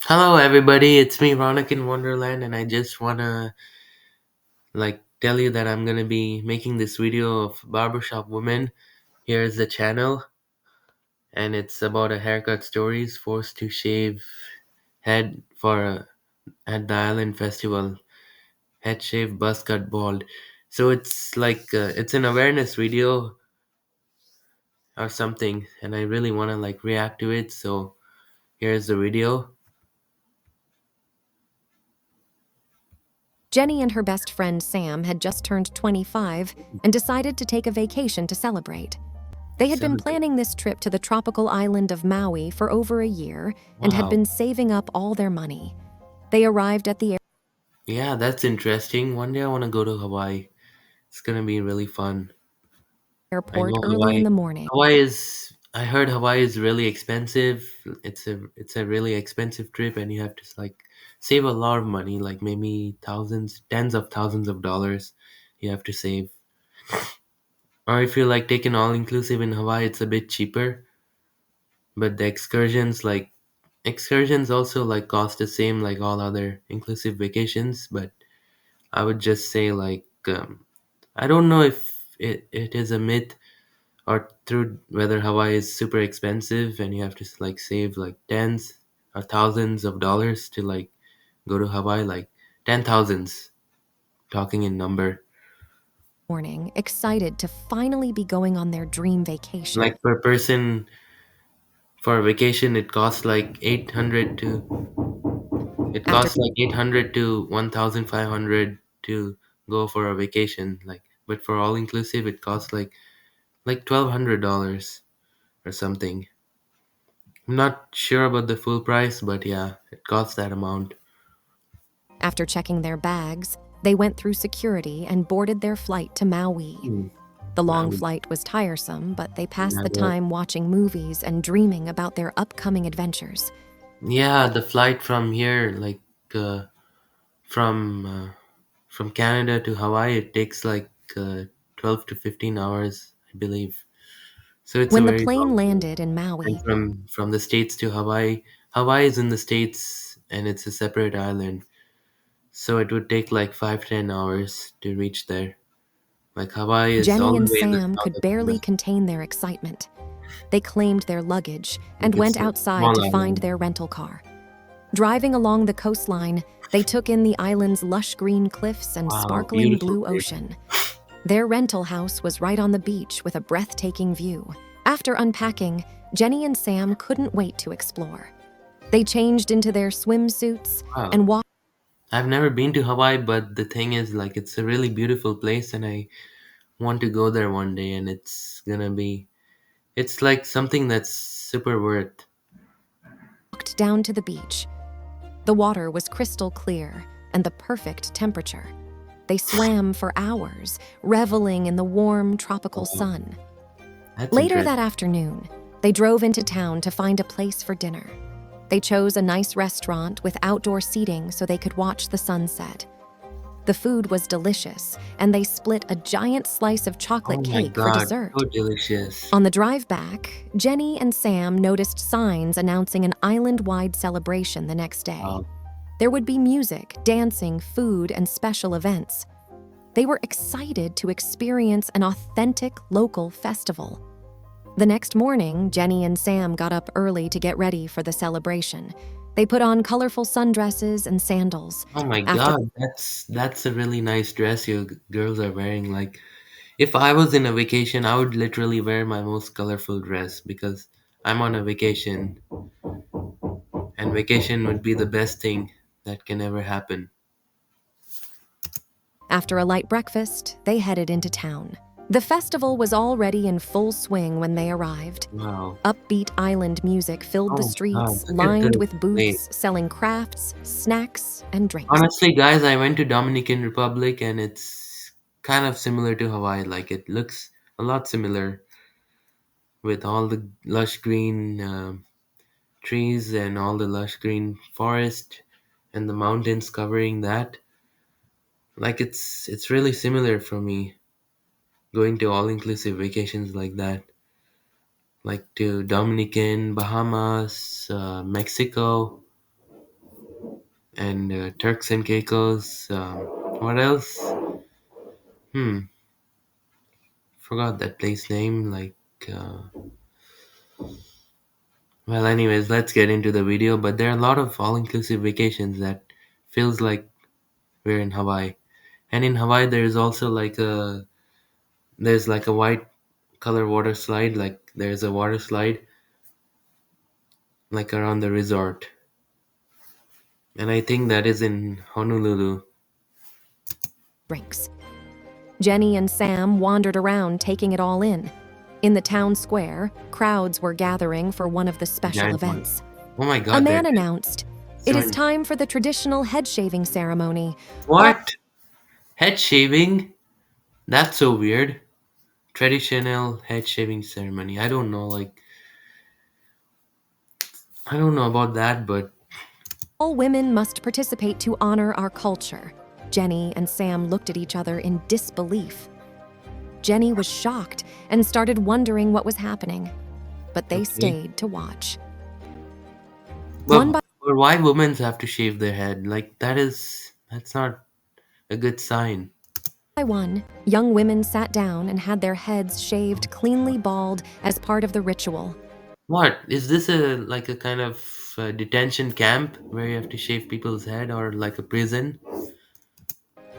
Hello, everybody. It's me, Ronak in Wonderland, and I just wanna tell you that I'm gonna be making this video of barbershop women. Here's the channel, and it's about a haircut stories forced to shave head at the Island Festival. Head shave, buzz cut, bald. So it's an awareness video or something, and I really wanna react to it. So here's the video. Jenny and her best friend Sam had just turned 25 and decided to take a vacation to celebrate. They had been Celebrate. planning this trip to the tropical island of Maui for over a year and had Wow. been saving up all their money. They arrived at the Yeah, that's interesting. One day I wanna go to Hawaii. It's gonna be really fun. I airport know early in Hawaii. the morning. I heard Hawaii is really expensive. It's a really expensive trip, and you have to save a lot of money, like maybe thousands, tens of thousands of dollars. You have to save. Or if you take an all inclusive in Hawaii, it's a bit cheaper. But the excursions also cost the same like all other inclusive vacations. But I would just say I don't know if it is a myth or through whether Hawaii is super expensive and you have to save tens or thousands of dollars to go to Hawaii, like ten thousands, talking in number. Morning, excited to finally be going on their dream vacation. Like per person for a vacation, it After costs like 800 to 1,500 to go for a vacation. But for all inclusive, it costs like $1,200 or something. I'm not sure about the full price, but yeah, it costs that amount. after checking their bags, they went through security and boarded their flight to Maui. Hmm. The long Wow. flight was tiresome, but they passed Yeah, the time watching movies and dreaming about their upcoming adventures. yeah, the flight from here, uh, from uh, from Canada to Hawaii, it takes 12 to 15 hours, I believe. So it's a When the very plane long flight. landed in And Maui, from the States to Hawaii, Hawaii is in the States and it's a separate island. So it would take like 5-10 hours to reach there. Like Hawaii is Jenny all the and way in the Sam south could of the barely US. contain their excitement. They claimed their luggage and Like went it's a outside small to find island. their rental car. Driving along the coastline, they took in the island's lush green cliffs and Wow, sparkling beautiful blue place. ocean. Their rental house was right on the beach with a breathtaking view. After unpacking, Jenny and Sam couldn't wait to explore. They changed into their swimsuits Wow. and walked I've never been to Hawaii, but the thing is, it's a really beautiful place, and I want to go there one day. And it's like something that's super worth. down to the beach. The water was crystal clear and the perfect temperature. They swam for hours, reveling in the warm tropical Wow, sun. that's Later that interesting. afternoon, they drove into town to find a place for dinner. They chose a nice restaurant with outdoor seating so they could watch the sunset. The food was delicious, and they split a giant slice of Oh chocolate my cake for God, dessert. so delicious. On the drive back, Jenny and Sam noticed signs announcing an island-wide celebration the next day. Wow. There would be music, dancing, food, and special events. They were excited to experience an authentic local festival. The next morning, Jenny and Sam got up early to get ready for the celebration. They put on colorful sundresses and sandals. Oh my After God, that's a really nice dress you girls are wearing. Like, if I was in a vacation, I would literally wear my most colorful dress because I'm on a vacation, and vacation would be the best thing that can ever happen. After a light breakfast, they headed into town. The festival was already in full swing when they arrived. Wow. Upbeat island music filled the Oh my God, streets, look at lined the with place. booths selling crafts, snacks, and drinks. Honestly, guys, I went to Dominican Republic and it's kind of similar to Hawaii. Like, it looks a lot similar with all the lush green trees and all the lush green forest and the mountains covering that. Like, it's really similar for me going to all inclusive vacations like that. Like to Dominican, Bahamas, Mexico. and Turks and Caicos. What else? Hmm, forgot that place name. Uh, well, anyways, let's get into the video. But there are a lot of all-inclusive vacations that feels like we're in Hawaii. And in Hawaii, there's like a white color water slide. Like there's a water slide like around the resort, and I think that is in Honolulu. Drinks. Jenny and Sam wandered around taking it all in. In the town square, crowds were gathering for one of the special Giant one. events. Oh my A God, man announced, "It is so time for the traditional head shaving ceremony." what? Head shaving? That's so weird. Traditional head shaving ceremony. I don't know about that, but All women must participate to honor our culture. Jenny and Sam looked at each other in disbelief. Jenny was shocked and started wondering what was happening, but they okay. stayed to watch. One But why women have to shave their head? Like that's not a good sign. by one, young women sat down and had their heads shaved cleanly bald as part of the ritual. What is this a kind of detention camp where you have to shave people's head, or like a prison?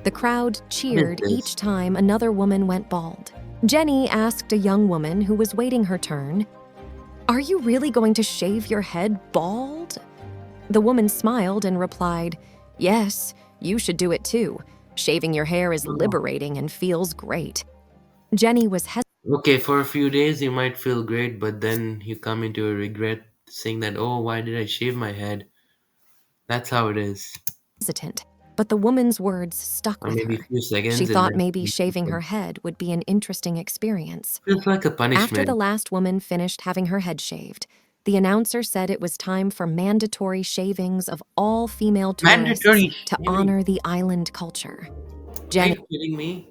The crowd What is cheered this? each time another woman went bald. Jenny asked a young woman who was waiting her turn, "Are you really going to shave your head bald?" The woman smiled and replied, "Yes, you should do it too. Shaving your hair is Oh. liberating and feels great." Jenny was Okay, for a few days you might feel great, but then you come into a regret saying that, oh, why did I shave my head? That's how it is. hesitant, but the woman's words stuck Or with maybe a her. few She seconds and thought then maybe shaving her head would be an interesting experience. feels like a After the punishment. last woman finished having her head shaved, the announcer said it was time for mandatory shavings of all female tourists Mandatory to shaving. honor the island culture. Are Jenny you kidding me?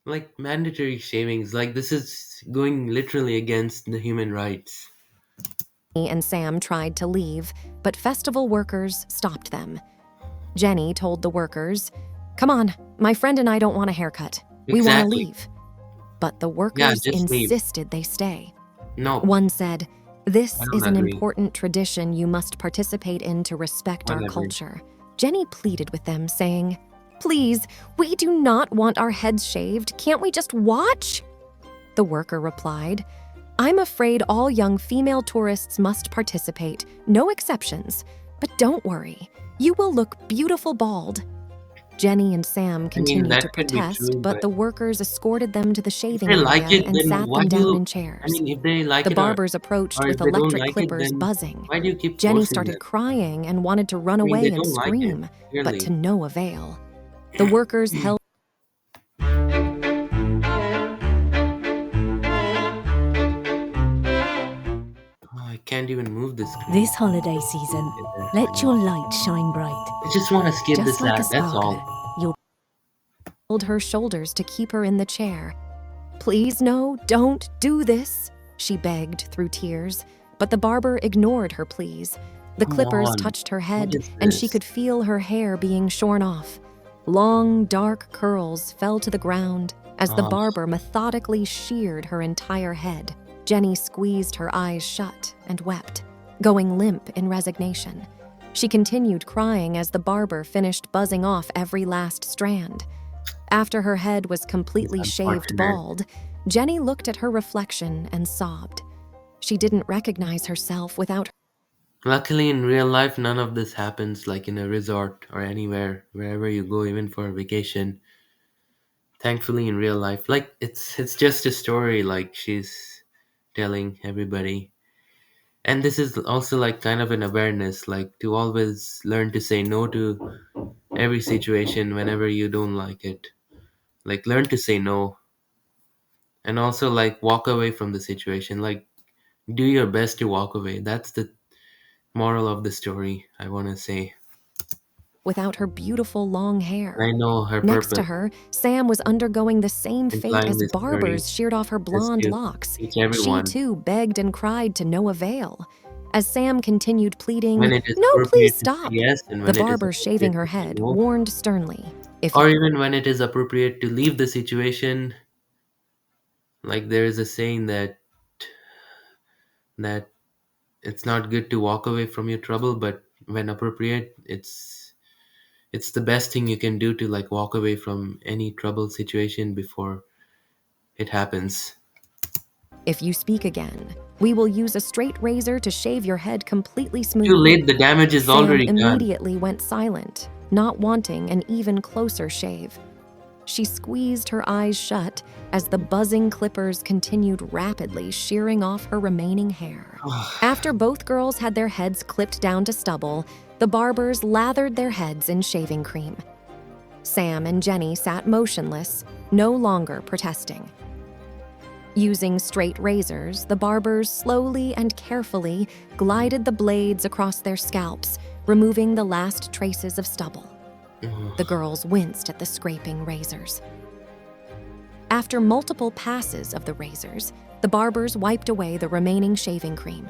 Like mandatory shavings, like this is going literally against the human rights. and Sam tried to leave, but festival workers stopped them. Jenny told the workers, "Come on, my friend and I don't want a haircut. We want to Exactly. leave." But the Yeah, workers just leave. insisted they stay. No, One said, I "This is don't an agree. important tradition you must participate in to respect I our don't agree. culture." Jenny pleaded with them, saying, "Please, we do not want our heads shaved. Can't we just watch?" The worker replied, "I'm afraid all young female tourists must participate, no exceptions. But don't worry, you will look beautiful bald." Jenny and Sam I mean, continued that to could be protest, true, but but the workers escorted them to the if shaving they like area it, and then sat why them do down you? in I chairs. mean, if they like The it, barbers approached or if with they don't electric like it, clippers then buzzing. why do you keep Jenny forcing them? started crying and wanted to run I mean, they away and don't like it, scream, but to clearly. no avail. The workers held Oh, I can't even move the screen. This holiday season, Together. let your light shine bright. I just want to skip Just this like a ad, that's sparkler, all. you'll her shoulders to keep her in the chair. "Please, no, don't do this," she begged through tears, but the barber ignored her pleas. The Come clippers on. touched her What head, is and she this? could feel her hair being shorn off. Long, dark curls fell to the ground as the Oh, barber methodically sheared her entire head. Jenny squeezed her eyes shut and wept, going limp in resignation. She continued crying as the barber finished buzzing off every last strand. After her head was it's completely shaved unfortunate. bald, Jenny looked at her reflection and sobbed. She didn't recognize herself without Luckily, in real life, none of this happens like in a resort or anywhere, wherever you go, even for a vacation. Thankfully, in real life, like it's just a story, like she's telling everybody. And this is also like kind of an awareness, like to always learn to say no to every situation whenever you don't like it. Like learn to say no, and also like walk away from the situation. Like do your best to walk away. That's the moral of the story, I want to say. without her beautiful long hair. I know her Next to purpose her, Sam was undergoing the same in fate flying as this story barbers sheared off her is blonde to locks. teach She everyone. too begged and cried to no avail. As Sam continued pleading, when it is "No, please appropriate to say stop," yes and the when it is barber shaving appropriate her to say head no, warned sternly, "If or you even when it is appropriate to leave the situation. Like there is a saying that it's not good to walk away from your trouble, but when appropriate, it's the best thing you can do to like walk away from any trouble situation before it happens. if you speak again, we will use a straight razor to shave your head completely Too smooth." late, the damage is Sam already done. immediately went silent, not wanting an even closer shave. She squeezed her eyes shut as the buzzing clippers continued rapidly shearing off her remaining hair. After both girls had their heads clipped down to stubble, the barbers lathered their heads in shaving cream. Sam and Jenny sat motionless, no longer protesting. Using straight razors, the barbers slowly and carefully glided the blades across their scalps, removing the last traces of stubble. The girls winced at the scraping razors. After multiple passes of the razors, the barbers wiped away the remaining shaving cream.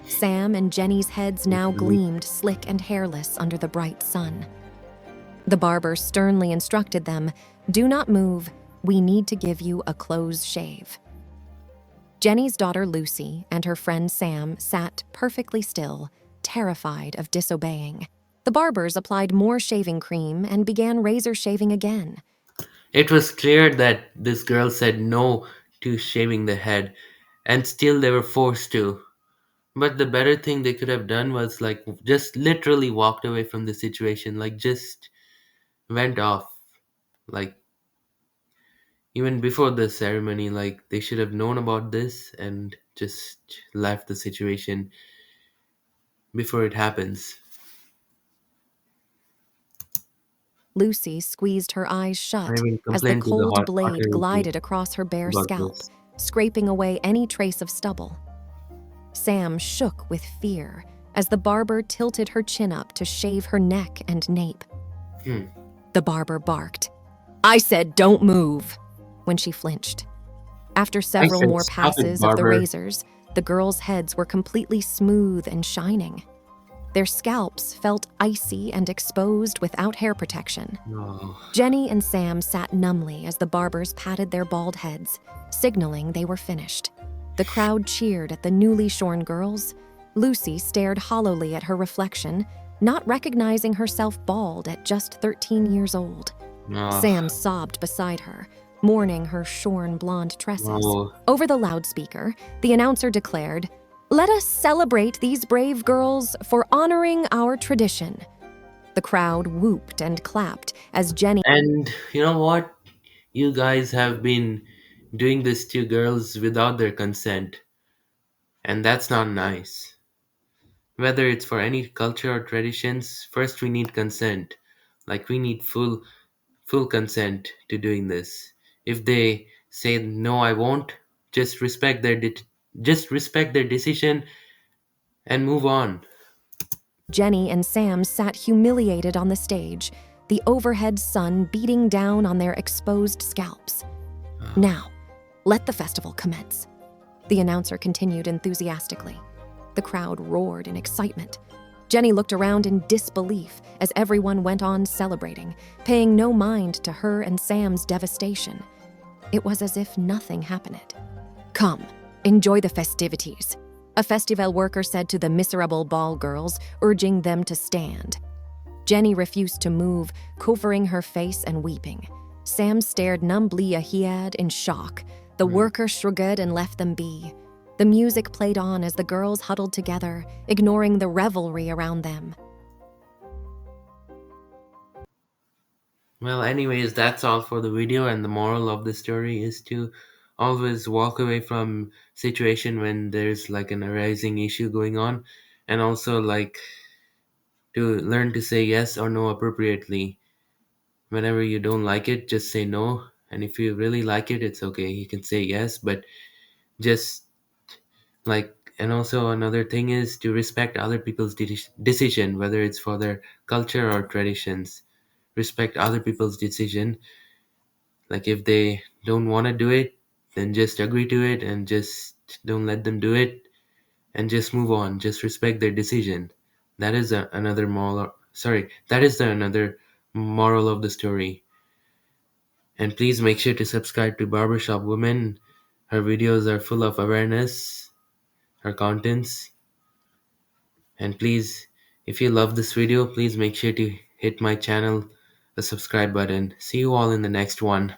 Sam and Jenny's heads now gleamed slick and hairless under the bright sun. The barber sternly instructed them, "Do not move. We need to give you a close shave." Jenny's daughter Lucy and her friend Sam sat perfectly still, terrified of disobeying. The barbers applied more shaving cream and began razor shaving again. It was clear that this girl said no to shaving the head, and still they were forced to. But the better thing they could have done was like just literally walked away from the situation, like just went off. Like even before the ceremony, like they should have known about this and just left the situation before it happens. Lucy squeezed her eyes I shut even as the complained to the cold hot blade authority glided across her bare about scalp, this. scraping away any trace of stubble. Sam shook with fear as the barber tilted her chin up to shave her neck and nape. Hmm. The barber barked, "I said don't move," when she flinched. After I several said, more stop it, passes of the barber. razors, the girls' heads were completely smooth and shining. Their scalps felt icy and exposed without hair protection. No. Jenny and Sam sat numbly as the barbers patted their bald heads, signaling they were finished. The crowd cheered at the newly shorn girls. Lucy stared hollowly at her reflection, not recognizing herself bald at just 13 years old. No. Sam sobbed beside her, mourning her shorn blonde tresses. No. Over the loudspeaker, the announcer declared, "Let us celebrate these brave girls for honoring our tradition." The crowd whooped and clapped as Jenny And you know what? You guys have been doing this to girls without their consent, and that's not nice. Whether it's for any culture or traditions, first we need consent. Like we need full consent to doing this. If they say no, I won't, just just respect their decision and move on. Jenny and Sam sat humiliated on the stage, the overhead sun beating down on their exposed scalps. "Now, let the festival commence," the announcer continued enthusiastically. The crowd roared in excitement. Jenny looked around in disbelief as everyone went on celebrating, paying no mind to her and Sam's devastation. It was as if nothing happened. "Come, enjoy the festivities," a festival worker said to the miserable ball girls, urging them to stand. Jenny refused to move, covering her face and weeping. Sam stared numbly ahead in shock. The worker shrugged and left them be. The music played on as the girls huddled together, ignoring the revelry around them. Well, anyways, that's all for the video, and the moral of the story is to always walk away from situation when there's like an arising issue going on, and also like to learn to say yes or no appropriately. Whenever you don't like it, just say no, and if you really like it, it's okay. You can say yes, but just like, and also another thing is to respect other people's decision, whether it's for their culture or traditions. Respect other people's decision. Like if they don't want to do it, then just agree to it and just don't let them do it. and just move on. Just respect their decision. That is another moral. Sorry, that is the another moral of the story. And please make sure to subscribe to Barbershop Woman. Her videos are full of awareness, her contents. And please, if you love this video, please make sure to hit my channel, the subscribe button. See you all in the next one.